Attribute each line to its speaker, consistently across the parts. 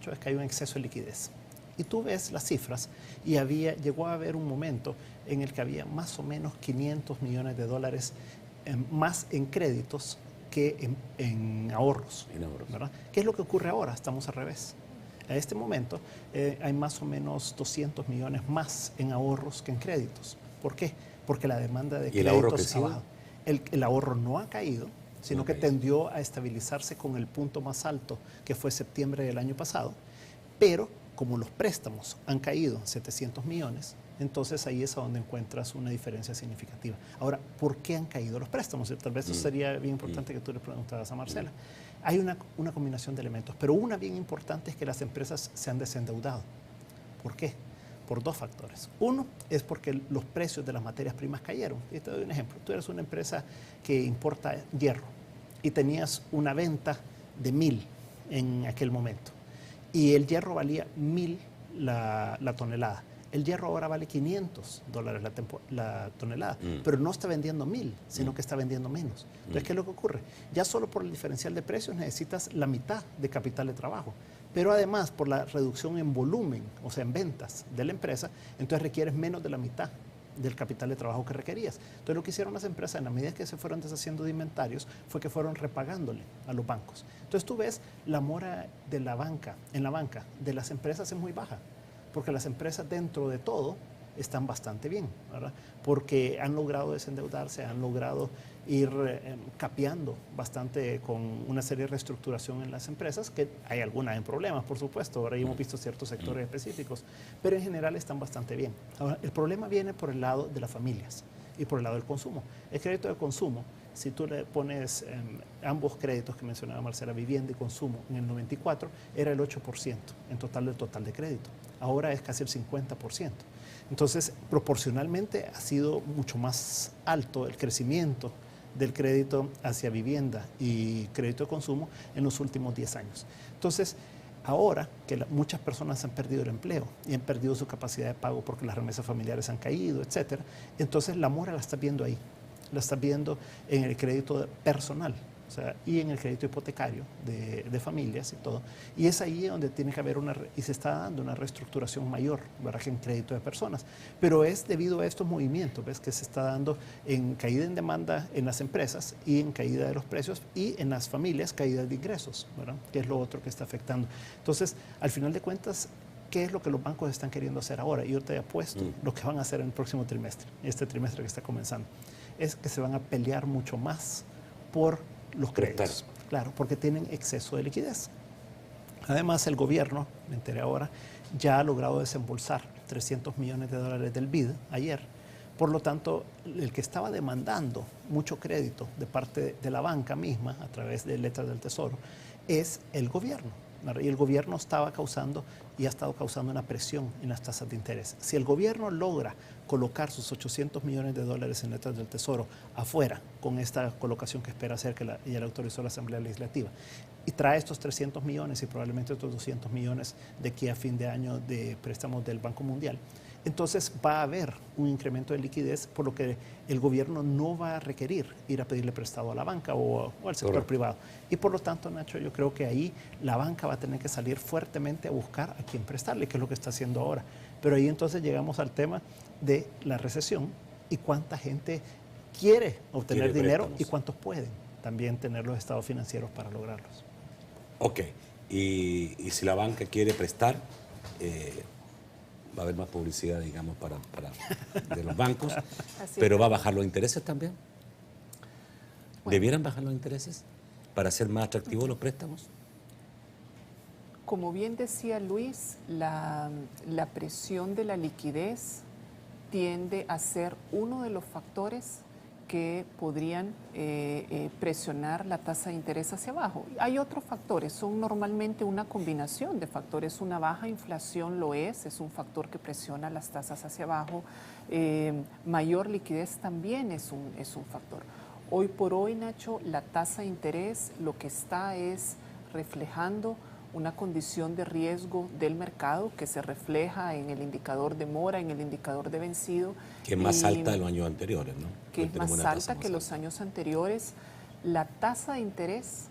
Speaker 1: Nacho, es que hay un exceso de liquidez. Y tú ves las cifras y llegó a haber un momento en el que había más o menos 500 millones de dólares más en créditos que en ahorros. ¿Verdad? ¿Qué es lo que ocurre ahora? Estamos al revés. A este momento hay más o menos 200 millones más en ahorros que en créditos. ¿Por qué? Porque la demanda de créditos ha bajado. El ahorro no ha caído, sino que tendió a estabilizarse con el punto más alto, que fue septiembre del año pasado, pero como los préstamos han caído 700 millones, entonces ahí es a donde encuentras una diferencia significativa. Ahora, ¿por qué han caído los préstamos? Tal vez eso sería bien importante que tú le preguntaras a Marcela. Hay una combinación de elementos, pero una bien importante es que las empresas se han desendeudado. ¿Por qué? Por dos factores. Uno es porque los precios de las materias primas cayeron. Y te doy un ejemplo. Tú eres una empresa que importa hierro y tenías una venta de 1.000 en aquel momento. Y el hierro valía 1.000 la tonelada. El hierro ahora vale $500 la tonelada, pero no está vendiendo 1.000, sino que está vendiendo menos. Entonces, ¿qué es lo que ocurre? Ya solo por el diferencial de precios necesitas la mitad de capital de trabajo, pero además por la reducción en volumen, o sea, en ventas de la empresa, entonces requieres menos de la mitad del capital de trabajo que requerías. Entonces, lo que hicieron las empresas, en la medida que se fueron deshaciendo de inventarios, fue que fueron repagándole a los bancos. Entonces, tú ves la mora de la banca, en la banca de las empresas es muy baja, porque las empresas dentro de todo están bastante bien, ¿verdad? Porque han logrado desendeudarse, han logrado ir capeando bastante con una serie de reestructuración en las empresas, que hay algunas en problemas, por supuesto, ahora hemos visto ciertos sectores específicos, pero en general están bastante bien. Ahora, el problema viene por el lado de las familias y por el lado del consumo. El crédito de consumo, si tú le pones ambos créditos que mencionaba Marcela, vivienda y consumo, en el 94 era el 8% en total del total de crédito. Ahora es casi el 50%. Entonces, proporcionalmente ha sido mucho más alto el crecimiento del crédito hacia vivienda y crédito de consumo en los últimos 10 años. Entonces, ahora que muchas personas han perdido el empleo y han perdido su capacidad de pago porque las remesas familiares han caído, etcétera, entonces la mora la estás viendo ahí. La estás viendo en el crédito personal, o sea, y en el crédito hipotecario de familias y todo. Y es ahí donde tiene que haber y se está dando una reestructuración mayor, ¿verdad?, que en crédito de personas. Pero es debido a estos movimientos, ¿ves?, que se está dando en caída en demanda en las empresas y en caída de los precios, y en las familias caída de ingresos, ¿verdad?, que es lo otro que está afectando. Entonces, al final de cuentas, ¿qué es lo que los bancos están queriendo hacer ahora? Y yo te apuesto lo que van a hacer en el próximo trimestre, este trimestre que está comenzando, es que se van a pelear mucho más por los créditos. Claro, porque tienen exceso de liquidez. Además, el gobierno, me enteré ahora, ya ha logrado desembolsar $300 millones del BID ayer. Por lo tanto, el que estaba demandando mucho crédito de parte de la banca misma, a través de letras del Tesoro, es el gobierno. Y el gobierno estaba causando y ha estado causando una presión en las tasas de interés. Si el gobierno logra colocar sus $800 millones en letras del Tesoro afuera, con esta colocación que espera hacer, que ya le autorizó la Asamblea Legislativa, y trae estos 300 millones y probablemente otros 200 millones de aquí a fin de año de préstamos del Banco Mundial, entonces va a haber un incremento de liquidez, por lo que el gobierno no va a requerir ir a pedirle prestado a la banca o al sector privado. Y por lo tanto, Nacho, yo creo que ahí la banca va a tener que salir fuertemente a buscar a quién prestarle, que es lo que está haciendo ahora. Pero ahí entonces llegamos al tema de la recesión y cuánta gente quiere obtener dinero préstamos, y cuántos pueden también tener los estados financieros para lograrlos.
Speaker 2: Ok, y si la banca quiere prestar, va a haber más publicidad, digamos, de los bancos, pero va a bajar los intereses también. Bueno, ¿debieran bajar los intereses para hacer más atractivos los préstamos?
Speaker 3: Como bien decía Luis, la presión de la liquidez tiende a ser uno de los factores que podrían presionar la tasa de interés hacia abajo. Hay otros factores, son normalmente una combinación de factores. Una baja inflación lo es un factor que presiona las tasas hacia abajo. Mayor liquidez también es un factor. Hoy por hoy, Nacho, la tasa de interés lo que está es reflejando una condición de riesgo del mercado que se refleja en el indicador de mora, en el indicador de vencido.
Speaker 2: Que es más alta de los años anteriores, ¿no?
Speaker 3: Que es más alta que los años anteriores. La tasa de interés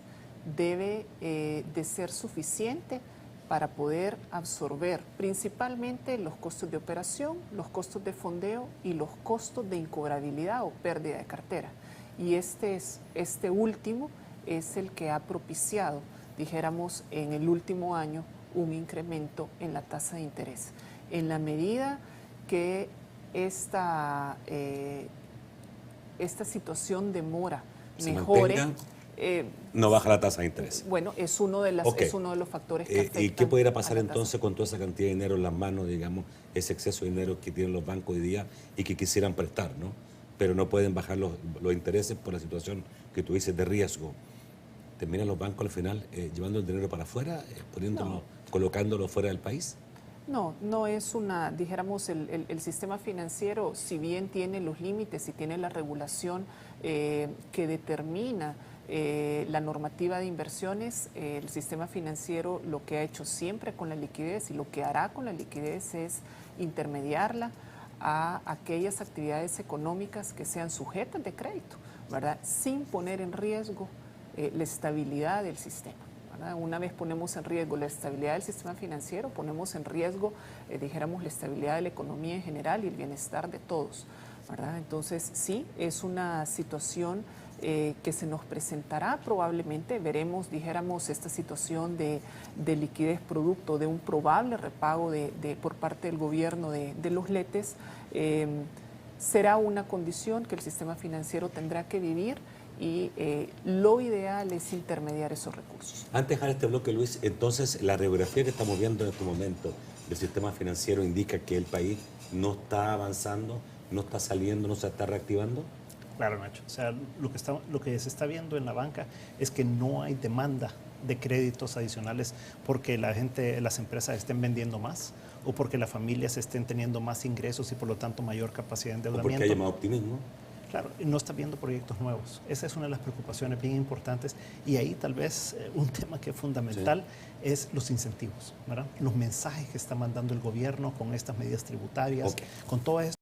Speaker 3: debe de ser suficiente para poder absorber principalmente los costos de operación, los costos de fondeo y los costos de incobrabilidad o pérdida de cartera. Y este último es el que ha propiciado, dijéramos, en el último año un incremento en la tasa de interés. En la medida que esta situación de mora mejore,
Speaker 2: no baja la tasa de interés.
Speaker 3: Bueno, es uno de los factores que afectan.
Speaker 2: ¿Y qué pudiera pasar entonces con toda esa cantidad de dinero en las manos, digamos, ese exceso de dinero que tienen los bancos hoy día y que quisieran prestar, ¿no? Pero no pueden bajar los intereses por la situación que tú dices de riesgo? ¿Terminan los bancos al final llevando el dinero para afuera, colocándolo fuera del país?
Speaker 3: No, no es una, dijéramos, el sistema financiero, si bien tiene los límites y tiene la regulación que determina la normativa de inversiones, el sistema financiero lo que ha hecho siempre con la liquidez y lo que hará con la liquidez es intermediarla a aquellas actividades económicas que sean sujetas de crédito, ¿verdad? Sin poner en riesgo la estabilidad del sistema. Una vez ponemos en riesgo la estabilidad del sistema financiero, ponemos en riesgo, dijéramos, la estabilidad de la economía en general y el bienestar de todos, ¿verdad? Entonces, sí, es una situación que se nos presentará probablemente. Veremos, dijéramos, esta situación de liquidez producto de un probable repago por parte del gobierno de los letes. Será una condición que el sistema financiero tendrá que vivir y lo ideal es intermediar esos recursos.
Speaker 2: Antes de dejar este bloque, Luis, entonces la radiografía que estamos viendo en este momento del sistema financiero indica que el país no está avanzando, no está saliendo, no se está reactivando.
Speaker 1: Claro, Nacho. O sea, lo que se está viendo en la banca es que no hay demanda de créditos adicionales porque las empresas estén vendiendo más o porque las familias estén teniendo más ingresos y por lo tanto mayor capacidad de endeudamiento.
Speaker 2: O porque haya más optimismo.
Speaker 1: Claro, no está viendo proyectos nuevos. Esa es una de las preocupaciones bien importantes y ahí tal vez un tema que es fundamental es los incentivos, ¿verdad? Los mensajes que está mandando el gobierno con estas medidas tributarias, con todas